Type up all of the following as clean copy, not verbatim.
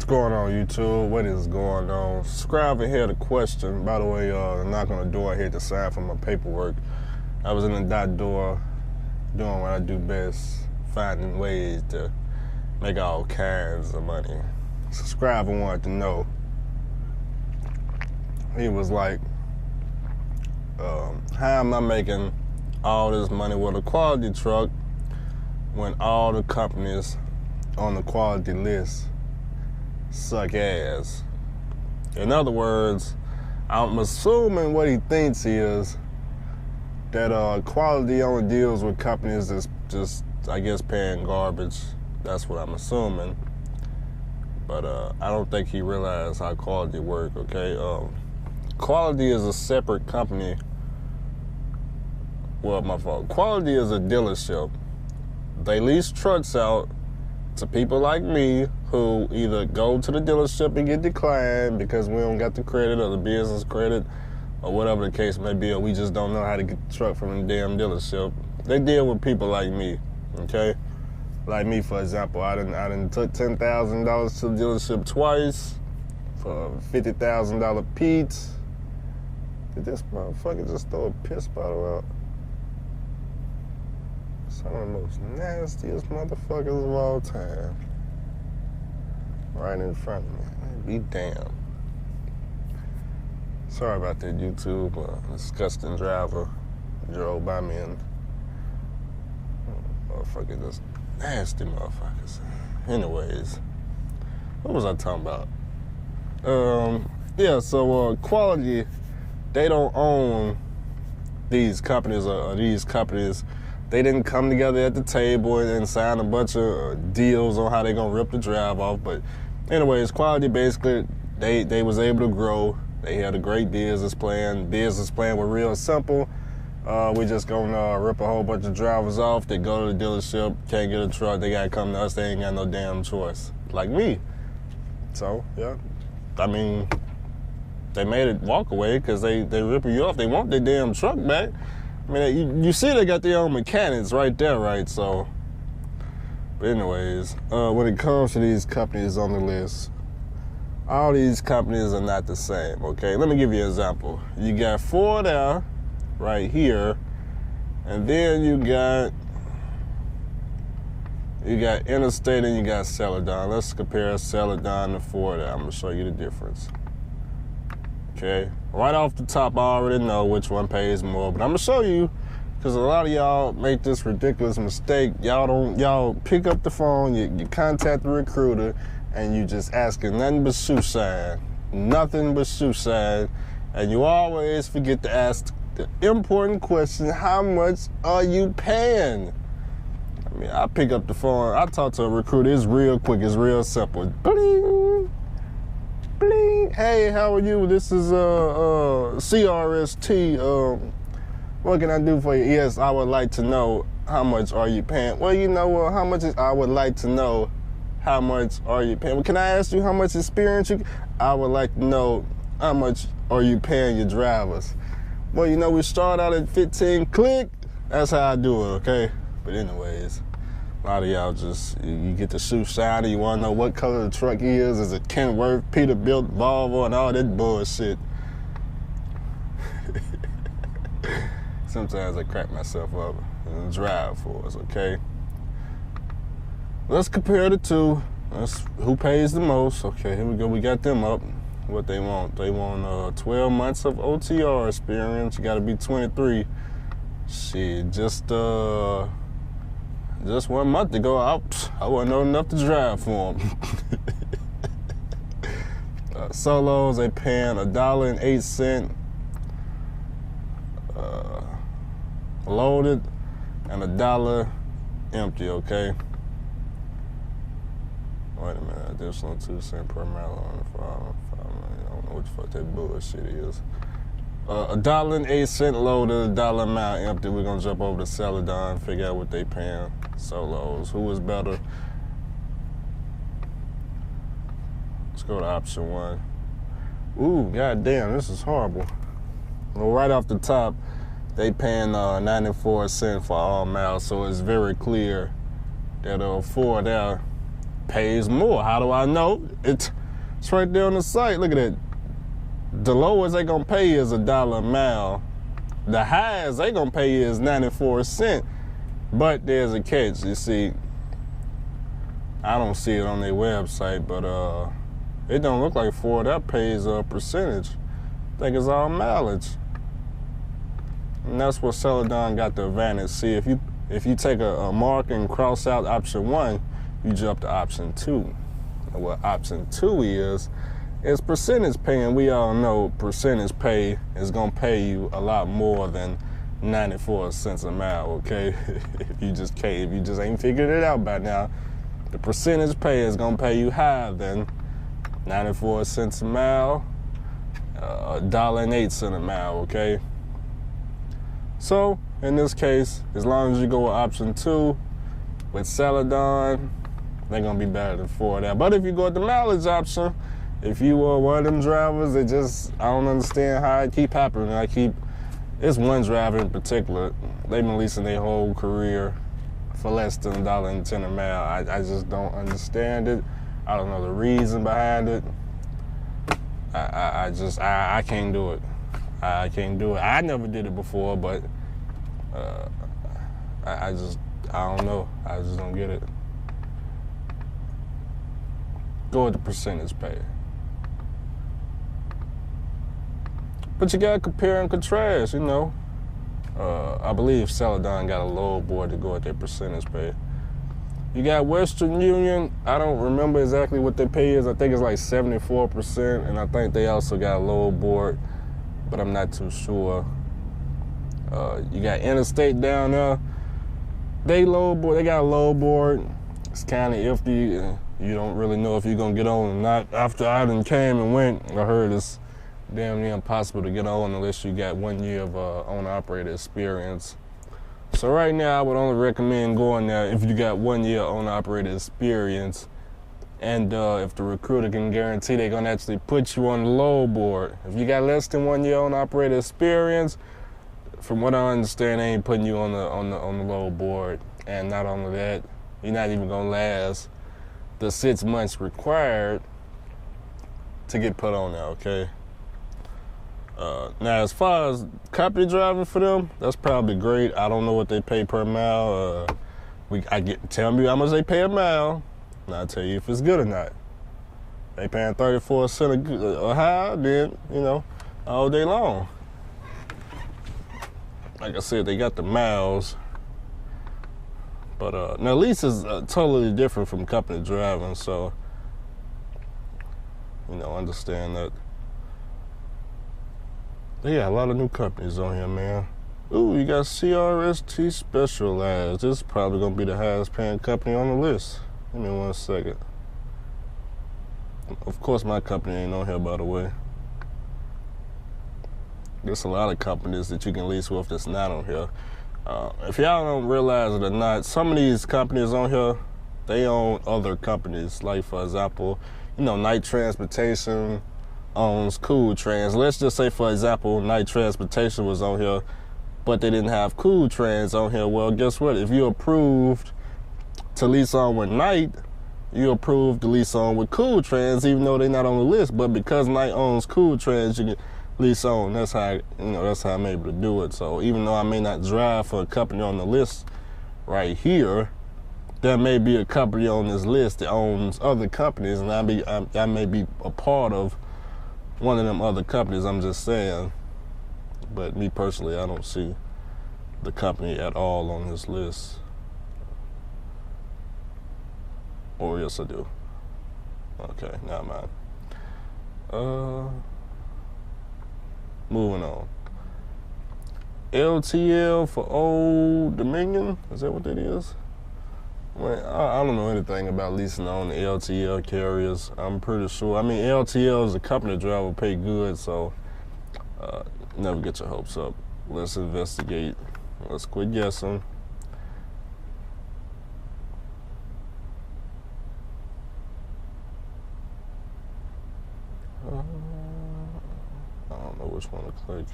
What's going on, YouTube? What is going on? Subscribe and hear the question. By the way, knock on the door, I hit the sign for my paperwork. I was in the dot door doing what I do best, finding ways to make all kinds of money. Subscriber wanted to know. He was like, how am I making all this money with a quality truck when all the companies on the quality list suck ass? In other words, I'm assuming what he thinks is that quality only deals with companies that's just, I guess, paying garbage. That's what I'm assuming. But I don't think he realized how quality work, okay? Quality is a separate company. Well, my fault. Quality is a dealership. They lease trucks out to people like me who either go to the dealership and get declined because we don't got the credit or the business credit or whatever the case may be, or we just don't know how to get the truck from the damn dealership. They deal with people like me, okay? Like me, for example, I done took $10,000 to the dealership twice for $50,000 Pete's. Did this motherfucker just throw a piss bottle out? Some of the most nastiest motherfuckers of all time. Right in front of me. Be damned. Sorry about that, YouTube. Disgusting driver drove by me and motherfucker, just nasty motherfuckers. Anyways, what was I talking about? Quality, they don't own these companies or these companies. They didn't come together at the table and sign a bunch of deals on how they're gonna rip the drive off. But anyways, quality basically, they was able to grow. They had a great business plan. Business plan was real simple. We just gonna rip a whole bunch of drivers off. They go to the dealership, can't get a truck, they gotta come to us. They ain't got no damn choice, like me. So yeah, I mean, they made it walk away because they ripping you off. They want their damn truck back. I mean, you see they got their own mechanics right there, right? So, but anyways, when it comes to these companies on the list, all these companies are not the same, okay? Let me give you an example. You got Ford there, right here, and then you got Interstate and you got Celadon. Let's compare Celadon to Ford. I'm gonna show you the difference. Okay, right off the top, I already know which one pays more, but I'm gonna show you because a lot of y'all make this ridiculous mistake. Y'all pick up the phone, you contact the recruiter, and you just asking nothing but suicide, and you always forget to ask the important question: how much are you paying? I mean, I pick up the phone, I talk to a recruiter. It's real quick, it's real simple. Bling. Bling. Hey, how are you? This is CRST. What can I do for you? Yes, I would like to know how much are you paying. Well, you know, how much is? I would like to know how much are you paying. Well, can I ask you how much experience you? I would like to know how much are you paying your drivers. Well, you know, we start out at 15. Click. That's how I do it. Okay. But anyways. A lot of y'all just, you get the shoe shiny, you wanna know what color the truck is it Kenworth, Peterbilt, Volvo, and all that bullshit. Sometimes I crack myself up and drive for us, okay? Let's compare the two. Who pays the most? Okay, here we go, we got them up. What they want? They want 12 months of OTR experience. You gotta be 23. Shit, just 1 month ago, I wasn't old enough to drive for them. Solos, they paying $1.08 loaded and $1 empty, okay? Wait a minute, additional 2 cents per mile on the farm. I don't know what the fuck that bullshit is. $1.08 loaded, $1 amount empty. We're gonna jump over to Celadon, figure out what they paying. Solos, who is better? Let's go to option 1. Ooh, goddamn, this is horrible. Well, right off the top, they paying 94 cents for all miles, so it's very clear that Ford there pays more. How do I know? It's right there on the site. Look at it. The lowest they gonna pay you is $1 a mile. The highest they gonna pay you is 94 cents. But there's a catch. You see, I don't see it on their website, but it don't look like Ford that pays a percentage. I think it's all mileage. And that's where Celadon got the advantage. See, if you take a mark and cross out option 1, you jump to option 2. And what option 2 is percentage pay, and we all know percentage pay is gonna pay you a lot more than 94 cents a mile, okay? if you just ain't figured it out by now, the percentage pay is gonna pay you higher than 94 cents a mile, $1.08 a mile, okay? So, in this case, as long as you go with option 2, with Celadon, they're gonna be better than Ford. But if you go with the mileage option, if you are one of them drivers that I don't understand how it keep happening. It's one driver in particular, they've been leasing their whole career for less than $1.10 a mile. I just don't understand it. I don't know the reason behind it. I can't do it. I can't do it. I never did it before, but I don't know. I just don't get it. Go with the percentage pay. But you gotta compare and contrast, you know. I believe Celadon got a low board to go with their percentage pay. You got Western Union. I don't remember exactly what their pay is. I think it's like 74%, and I think they also got a low board, but I'm not too sure. You got Interstate down there. They got a low board. It's kind of iffy. You don't really know if you're gonna get on or not. After I done came and went, I heard it's damn near impossible to get on unless you got 1 year of owner-operator experience. So right now, I would only recommend going there if you got 1 year owner-operator experience, and if the recruiter can guarantee they're gonna actually put you on the low board. If you got less than 1 year owner-operator experience, from what I understand, they ain't putting you on the low board. And not only that, you're not even gonna last the 6 months required to get put on there. Okay. Now, as far as company driving for them, that's probably great. I don't know what they pay per mile. Tell me how much they pay a mile, and I'll tell you if it's good or not. They paying 34 cents a high, then, you know, all day long. Like I said, they got the miles. But now lease is totally different from company driving, so, you know, understand that. Yeah, a lot of new companies on here, man. Ooh, you got CRST Specialized. This is probably gonna be the highest paying company on the list. Give me 1 second. Of course, my company ain't on here, by the way. There's a lot of companies that you can lease with that's not on here. If y'all don't realize it or not, some of these companies on here, they own other companies. Like, for example, you know, Night Transportation owns Cool Trans. Let's just say, for example, Night Transportation was on here, but they didn't have Cool Trans on here. Well, guess what? If you approved to lease on with Night, you approved to lease on with Cool Trans, even though they're not on the list. But because Night owns Cool Trans, you can lease on. That's how I'm able to do it. So even though I may not drive for a company on the list right here, there may be a company on this list that owns other companies, and I may be a part of one of them other companies. I'm just saying. But me personally, I don't see the company at all on this list. Or yes, I do. Okay, never mind. Moving on. LTL for Old Dominion. Is that what that is? Well, I don't know anything about leasing on the LTL carriers. I'm pretty sure. I mean, LTL is a company driver, pay good, so never get your hopes up. Let's investigate. Let's quit guessing. I don't know which one to click.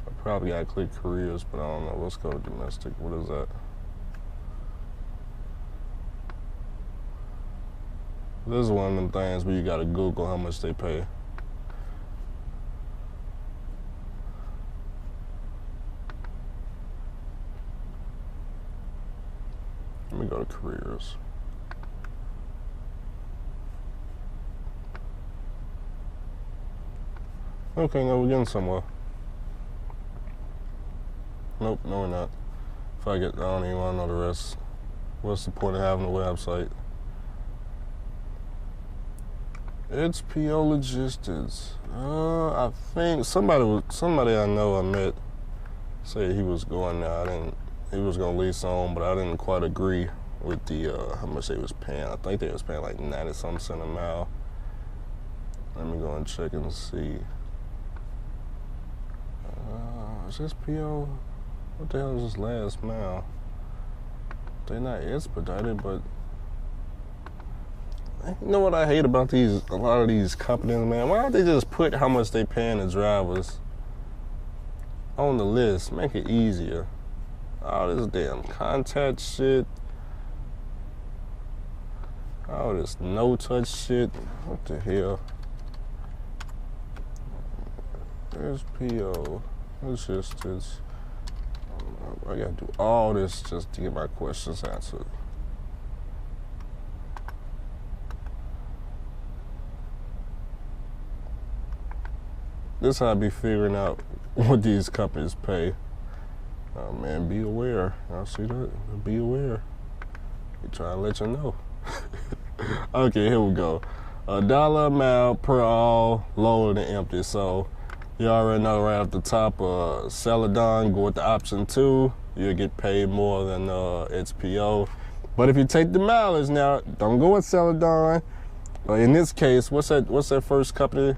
I probably gotta click careers, but I don't know. Let's go to domestic. What is that? This is one of them things where you gotta Google how much they pay. Let me go to careers. Okay, now we're getting somewhere. Nope, no we're not. If I don't even want to know the rest. What's the point of having a website? It's PO Logistics. I think somebody I know I met said he was going there. He was gonna lease on, but I didn't quite agree with the how much they was paying. I think they was paying like 90-something cents a mile. Let me go and check and see. Is this PO? What the hell is this last mile? They're not expedited, but you know what I hate about a lot of these companies, man? Why don't they just put how much they paying the drivers on the list? Make it easier. All this damn contact shit. All this no-touch shit. What the hell? There's PO. Logistics. I gotta do all this just to get my questions answered. This is how I be figuring out what these companies pay. Oh man, be aware. I see that. Be aware. They trying to let you know. Okay, here we go. $1 a mile per all loaded and empty. So you already know right off the top, Celadon, go with the option 2. You'll get paid more than XPO. But if you take the mileage now, don't go with Celadon. In this case, what's that first company?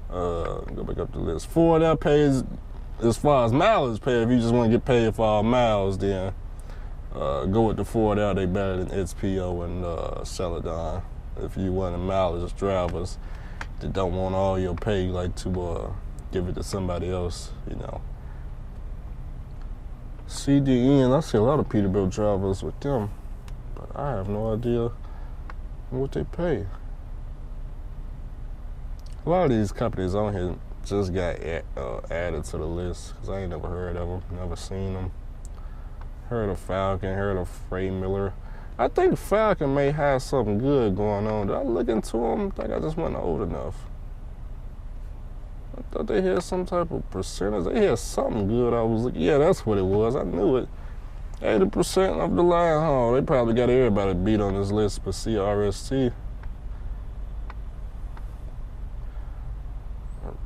Go back up the list. Ford, that pays, as far as mileage pay, if you just want to get paid for all miles, then go with the Ford out. They better than XPO and Celadon. If you want the mileage drivers that don't want all your pay, like to give it to somebody else, you know. CDN, I see a lot of Peterbilt drivers with them, but I have no idea what they pay. A lot of these companies on here just got added to the list because I ain't never heard of them, never seen them. Heard of Falcon, heard of Freight Miller. I think Falcon may have something good going on. Did I look into them? I think I just wasn't old enough. I thought they had some type of percentage. They had something good. I was like, yeah, that's what it was. I knew it. 80% of the line haul. They probably got everybody beat on this list but CRST.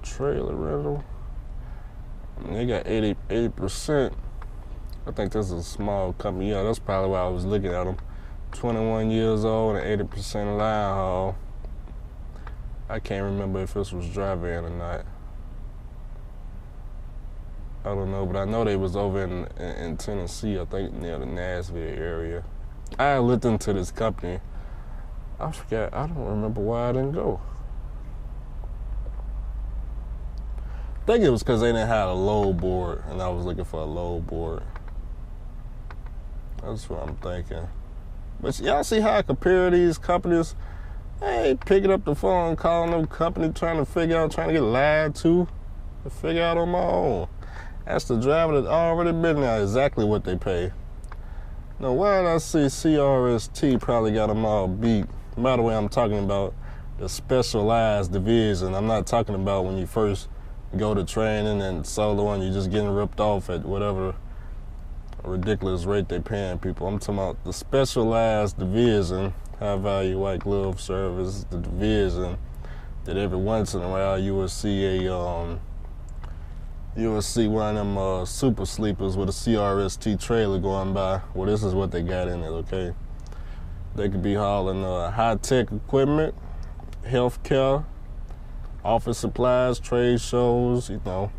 Trailer rental. I mean, they got 80%. I think this is a small company. Yeah, that's probably why I was looking at them. 21 years old and 80% line haul. I can't remember if this was driver in or not. I don't know, but I know they was over in Tennessee, I think near the Nashville area. I looked into this company. I forgot, I don't remember why I didn't go. I think it was because they didn't have a load board, and I was looking for a load board. That's what I'm thinking. But y'all see how I compare these companies? I ain't picking up the phone, calling no company, trying to get lied to figure out on my own. That's the driver that's already been there, exactly what they pay. Now, why did I see CRST probably got them all beat? By the way, I'm talking about the specialized division. I'm not talking about when you first go to training and solo and you're just getting ripped off at whatever ridiculous rate they paying people. I'm talking about the specialized division, high value white glove service, the division that every once in a while you will see one of them super sleepers with a CRST trailer going by. Well, this is what they got in it, okay? They could be hauling high-tech equipment, healthcare, office supplies, trade shows, you know,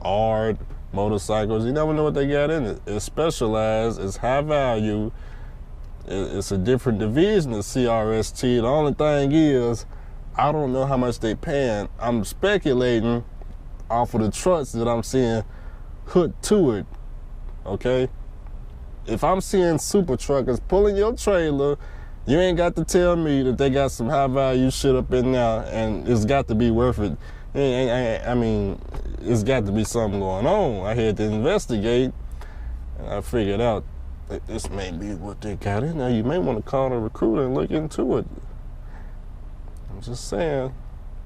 art, motorcycles. You never know what they got in it. It's specialized, it's high value, it's a different division of CRST. The only thing is, I don't know how much they paying. I'm speculating off of the trucks that I'm seeing hooked to it, okay? If I'm seeing super truckers pulling your trailer, You ain't got to tell me that they got some high value shit up in there and it's got to be worth it. I mean, it's got to be something going on. I had to investigate and I figured out that this may be what they got in there. You may want to call the recruiter and look into it. I'm just saying,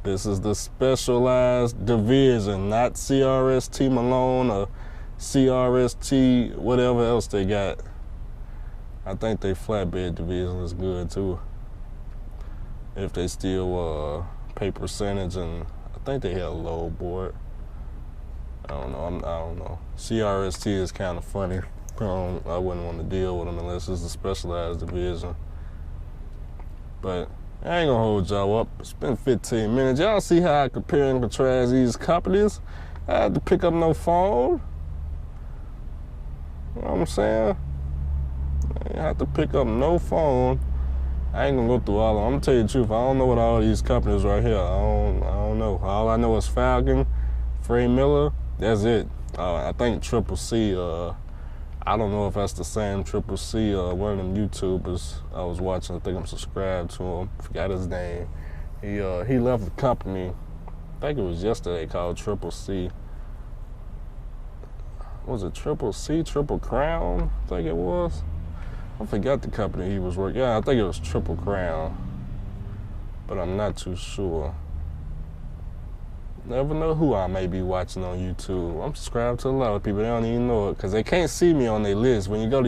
this is the specialized division, not CRST Malone or CRST whatever else they got. I think they flatbed division is good too. If they still pay percentage, and I think they had a low board. I don't know. CRST is kind of funny. I wouldn't want to deal with them unless it's a specialized division. But I ain't gonna hold y'all up. It's been 15 minutes. Y'all see how I compare and contrast these companies? I had to pick up no phone. You know what I'm saying? I ain't have to pick up no phone. I ain't gonna go through all of them. I'm gonna tell you the truth. I don't know what all these companies right here. I don't know. All I know is Falcon, Frey Miller. That's it. I think Triple C. I don't know if that's the same Triple C. One of them YouTubers I was watching. I think I'm subscribed to him. Forgot his name. He left the company. I think it was yesterday. Called Triple C. Was it Triple C? Triple Crown? I think it was. I forgot the company he was working. Yeah, I think it was Triple Crown, but I'm not too sure. Never know who I may be watching on YouTube. I'm subscribed to a lot of people. They don't even know it because they can't see me on their list. When you go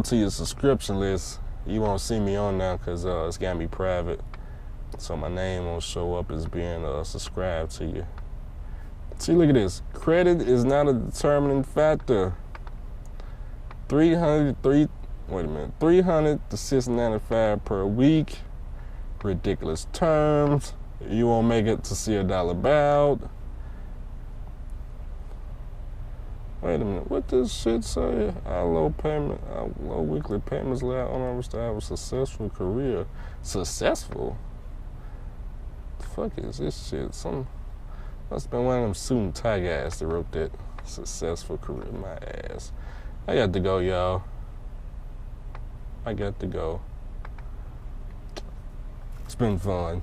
to your subscription list, you won't see me on there because it's gonna be private, so my name won't show up as being subscribed to you. See, look at this. Credit is not a determining factor. 300 to 695 per week. Ridiculous terms. You won't make it to see $1 about. Wait a minute, what this shit say? Our low weekly payments allow owners to have a successful career. Successful? The fuck is this shit? Must have been one of them suit and tie guys that wrote that. Successful career, my ass. I got to go, y'all. I got to go. It's been fun.